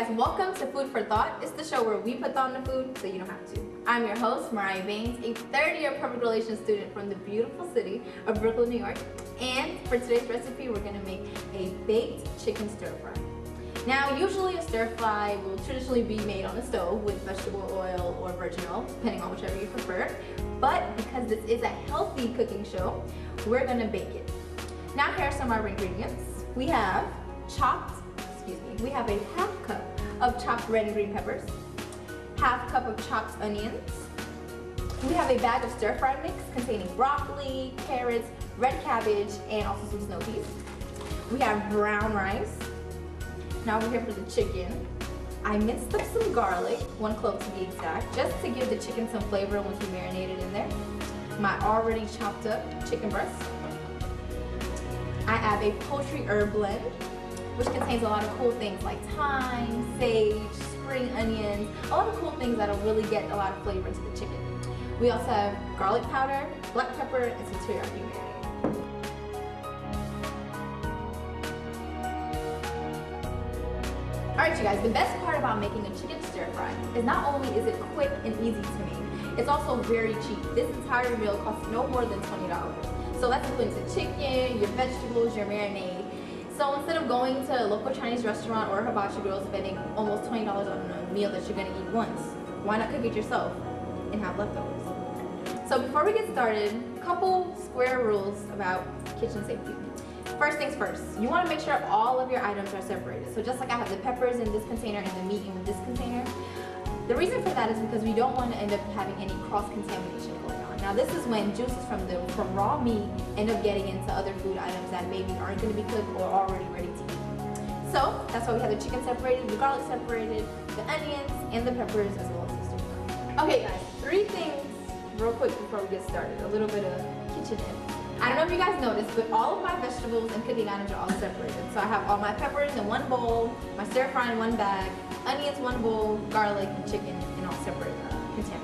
guys, welcome to Food for Thought. It's the show where we put thought in the food so you don't have to. I'm your host, Mariah Baynes, a third-year public relations student from the beautiful city of Brooklyn, New York. And for today's recipe, we're gonna make a baked chicken stir fry. Now, usually a stir fry will traditionally be made on the stove with vegetable oil or virgin oil, depending on whichever you prefer. But because this is a healthy cooking show, we're gonna bake it. Now, here are some of our ingredients. We have we have a half cup of chopped red and green peppers, half cup of chopped onions. We have a bag of stir fry mix containing broccoli, carrots, red cabbage, and also some snow peas. We have brown rice. Now we're here for the chicken. I minced up some garlic, 1 clove to be exact, just to give the chicken some flavor once we marinate it in there. My already chopped up chicken breast. I have a poultry herb blend, which contains a lot of cool things like thyme, sage, spring onions, a lot of cool things that'll really get a lot of flavor into the chicken. We also have garlic powder, black pepper, and some teriyaki marinade. Alright you guys, the best part about making a chicken stir fry is not only is it quick and easy to make, it's also very cheap. This entire meal costs no more than $20. So that's including the chicken, your vegetables, your marinade. So instead of going to a local Chinese restaurant or a hibachi grill spending almost $20 on a meal that you're going to eat once, why not cook it yourself and have leftovers? So before we get started, a couple square rules about kitchen safety. First things first, you want to make sure all of your items are separated. So just like I have the peppers in this container and the meat in this container, the reason for that is because we don't want to end up having any cross-contamination going on. Now this is when juices from raw meat end up getting into other food items that maybe aren't going to be cooked or already ready to eat. So that's why we have the chicken separated, the garlic separated, the onions, and the peppers as well as the stir fry. Okay guys, 3 things real quick before we get started. A little bit of kitchen etiquette. I don't know if you guys noticed, but all of my vegetables and cooking items are all separated. So I have all my peppers in one bowl, my stir fry in one bag, onions one bowl, garlic and chicken in all separate containers.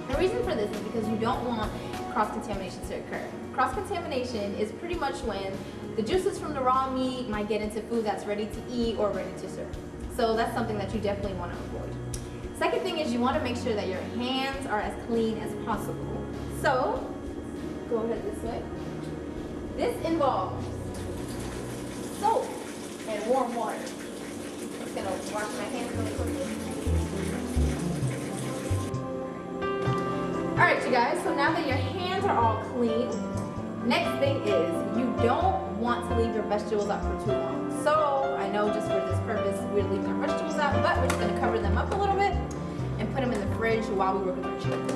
The reason for this is because you don't want cross-contamination to occur. Cross-contamination is pretty much when the juices from the raw meat might get into food that's ready to eat or ready to serve. So that's something that you definitely want to avoid. Second thing is you want to make sure that your hands are as clean as possible. So go ahead this way. This involves soap and warm water. I'm just going to wash my hands really quickly. Alright you guys, so now that your hands are all clean, next thing is you don't want to leave your vegetables out for too long. So I know just for this purpose we're leaving our vegetables out, but we're just going to cover them up a little bit and put them in the fridge while we work with our chicken.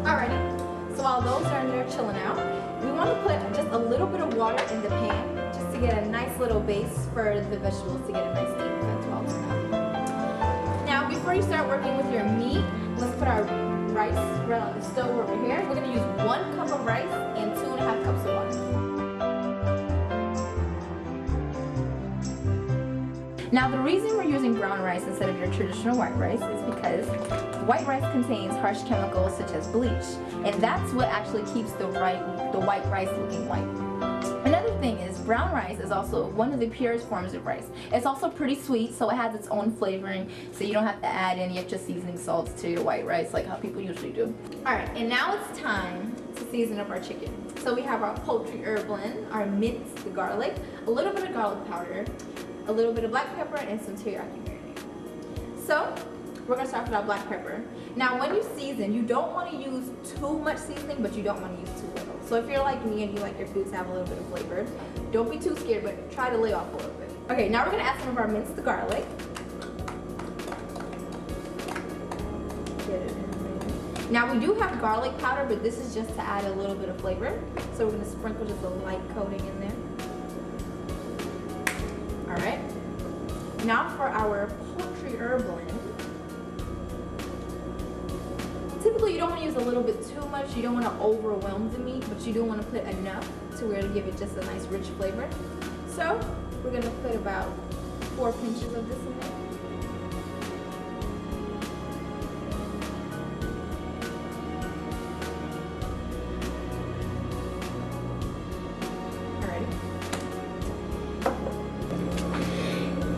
Alrighty, so while those are in there chilling out, we want to put just a little bit of water in the pan just to get a nice little base for the vegetables to get a nice steam effect while it's out. Now, before you start working with your meat, let's put our rice right on the stove over here. We're going to use 1 cup of rice and 2.5 cups of water. Now, the reason we're using brown rice instead of your traditional white rice is because white rice contains harsh chemicals such as bleach, and that's what actually keeps the white rice looking white. Another thing is brown rice is also one of the purest forms of rice. It's also pretty sweet, so it has its own flavoring, so you don't have to add any extra seasoning salts to your white rice like how people usually do. Alright, and now it's time to season up our chicken. So we have our poultry herb blend, our minced garlic, a little bit of garlic powder, a little bit of black pepper, and some teriyaki marinade. So we're going to start with our black pepper. Now when you season, you don't want to use too much seasoning, but you don't want to use too little. So if you're like me and you like your food to have a little bit of flavor, don't be too scared, but try to lay off a little bit. Okay, now we're going to add some of our minced garlic. Now we do have garlic powder, but this is just to add a little bit of flavor. So we're going to sprinkle just a light coating in there. Alright, now for our poultry herb blend. Typically you don't want to use a little bit too much, you don't want to overwhelm the meat, but you do want to put enough to where to give it just a nice rich flavor. So we're going to put about 4 pinches of this in there.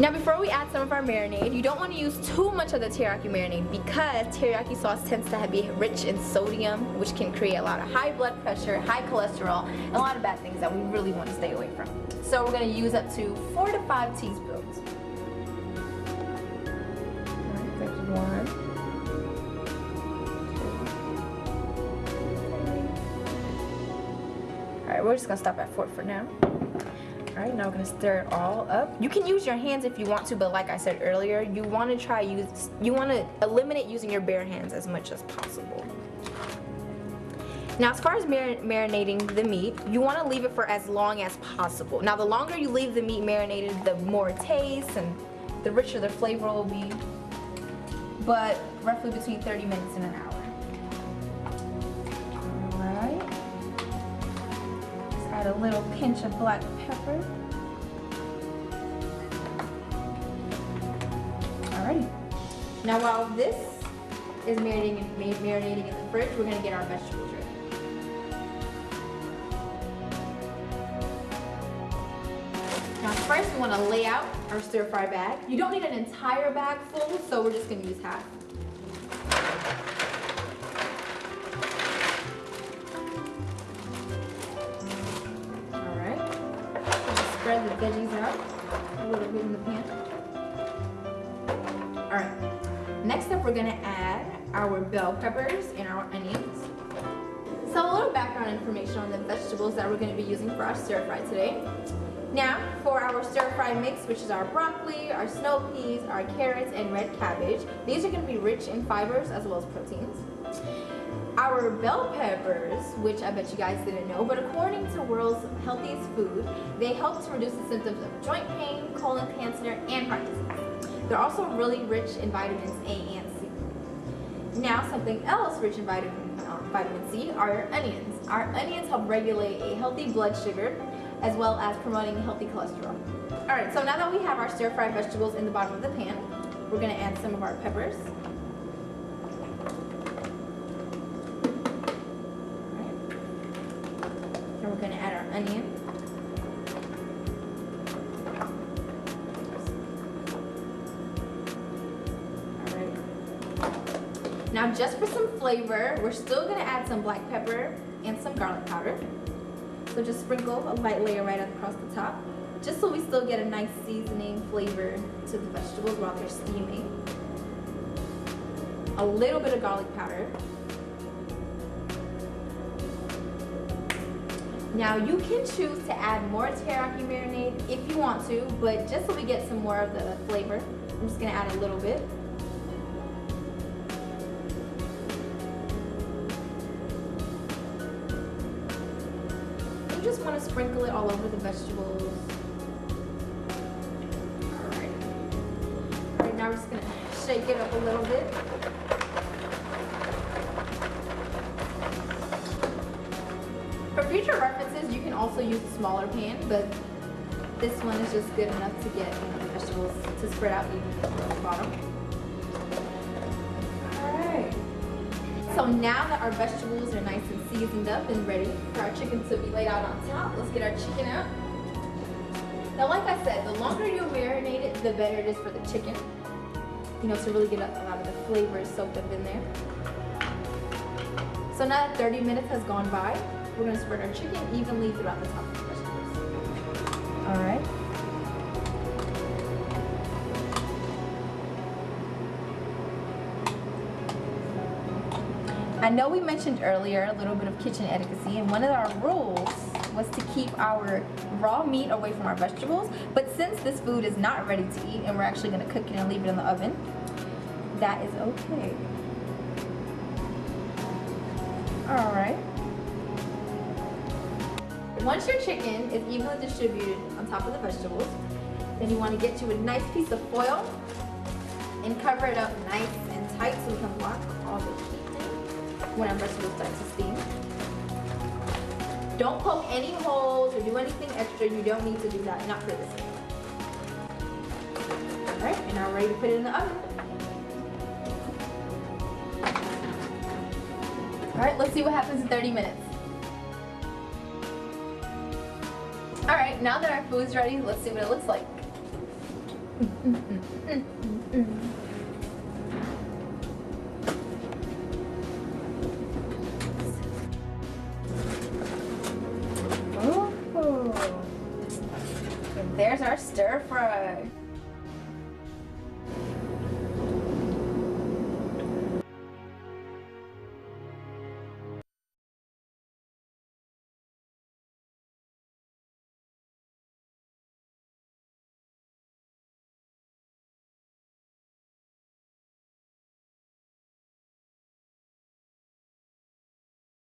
Now before we add some of our marinade, you don't want to use too much of the teriyaki marinade because teriyaki sauce tends to be rich in sodium, which can create a lot of high blood pressure, high cholesterol, and a lot of bad things that we really want to stay away from. So we're going to use up to 4 to 5 teaspoons. Alright, there's 1. 2. Alright, we're just going to stop at 4 for now. Alright, now we're going to stir it all up. You can use your hands if you want to, but like I said earlier, you want to eliminate using your bare hands as much as possible. Now as far as marinating the meat, you want to leave it for as long as possible. Now the longer you leave the meat marinated, the more taste and the richer the flavor will be, but roughly between 30 minutes and an hour. Add a little pinch of black pepper. Alrighty. Now while this is marinating in the fridge, we're going to get our vegetables ready. Now first we want to lay out our stir-fry bag. You don't need an entire bag full, so we're just going to use half. Spread the veggies out a little bit in the pan. Alright, next up we're going to add our bell peppers and our onions. So a little background information on the vegetables that we're going to be using for our stir fry today. Now for our stir fry mix, which is our broccoli, our snow peas, our carrots, and red cabbage, these are going to be rich in fibers as well as proteins. Our bell peppers, which I bet you guys didn't know, but according to World's Healthiest Food, they help to reduce the symptoms of joint pain, colon cancer, and heart disease. They're also really rich in vitamins A and C. Now, something else rich in vitamin C are our onions. Our onions help regulate a healthy blood sugar, as well as promoting healthy cholesterol. Alright, so now that we have our stir-fried vegetables in the bottom of the pan, we're going to add some of our peppers. We're going to add our onion. Alright. Now just for some flavor, we're still going to add some black pepper and some garlic powder. So just sprinkle a light layer right across the top, just so we still get a nice seasoning flavor to the vegetables while they're steaming. A little bit of garlic powder. Now you can choose to add more teriyaki marinade if you want to, but just so we get some more of the flavor, I'm just going to add a little bit. You just want to sprinkle it all over the vegetables. Alright. Alright, now we're just going to shake it up a little bit. For future references, you can also use a smaller pan, but this one is just good enough to get the vegetables to spread out evenly across the bottom. Alright. So now that our vegetables are nice and seasoned up and ready for our chicken to be laid out on top, let's get our chicken out. Now like I said, the longer you marinate it, the better it is for the chicken. You know, to really get a lot of the flavors soaked up in there. So now that 30 minutes has gone by, we're going to spread our chicken evenly throughout the top of the vegetables. Alright. I know we mentioned earlier a little bit of kitchen etiquette, and one of our rules was to keep our raw meat away from our vegetables, but since this food is not ready to eat and we're actually going to cook it and leave it in the oven, that is okay. Alright. Once your chicken is evenly distributed on top of the vegetables, then you want to get you a nice piece of foil and cover it up nice and tight so we can block all the heat in when our vegetables start to steam. Don't poke any holes or do anything extra. You don't need to do that, not for this. Alright, and now we're ready to put it in the oven. Alright, let's see what happens in 30 minutes. Alright, now that our food's ready, let's see what it looks like. Ooh. And there's our stir fry.